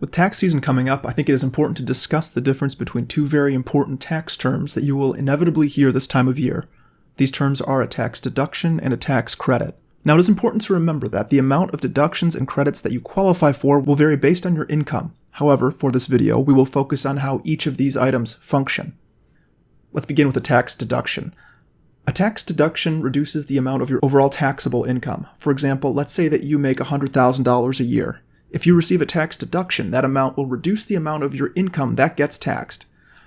With tax season coming up, I think it is important to discuss the difference between two very important tax terms that you will inevitably hear this time of year. These terms are a tax deduction and a tax credit. Now, it is important to remember that the amount of deductions and credits that you qualify for will vary based on your income. However, for this video, we will focus on how each of these items function. Let's begin with a tax deduction. A tax deduction reduces the amount of your overall taxable income. For example, let's say that you make $100,000 a year. If you receive a tax deduction, that amount will reduce the amount of your income that gets taxed.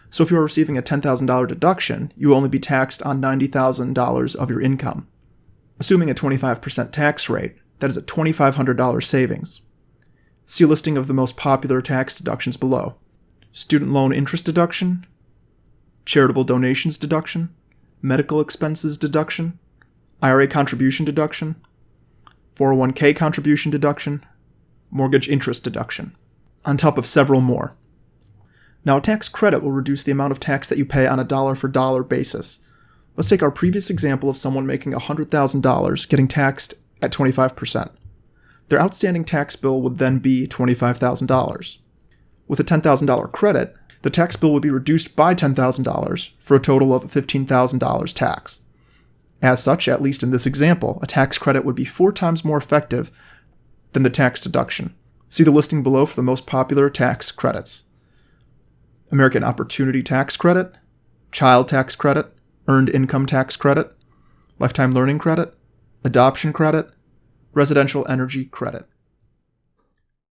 So if you are receiving a $10,000 deduction, you will only be taxed on $90,000 of your income. Assuming a 25% tax rate, that is a $2,500 savings. See a listing of the most popular tax deductions below. Student loan interest deduction, charitable donations deduction, medical expenses deduction, IRA contribution deduction, 401k contribution deduction, mortgage interest deduction, on top of several more. Now, a tax credit will reduce the amount of tax that you pay on a dollar-for-dollar basis. Let's take our previous example of someone making $100,000 getting taxed at 25%. Their outstanding tax bill would then be $25,000. With a $10,000 credit, the tax bill would be reduced by $10,000 for a total of $15,000 tax. As such, at least in this example, a tax credit would be 4 times more effective than the tax deduction. See the listing below for the most popular tax credits. American Opportunity Tax Credit, Child Tax Credit, Earned Income Tax Credit, Lifetime Learning Credit, Adoption Credit, Residential Energy Credit.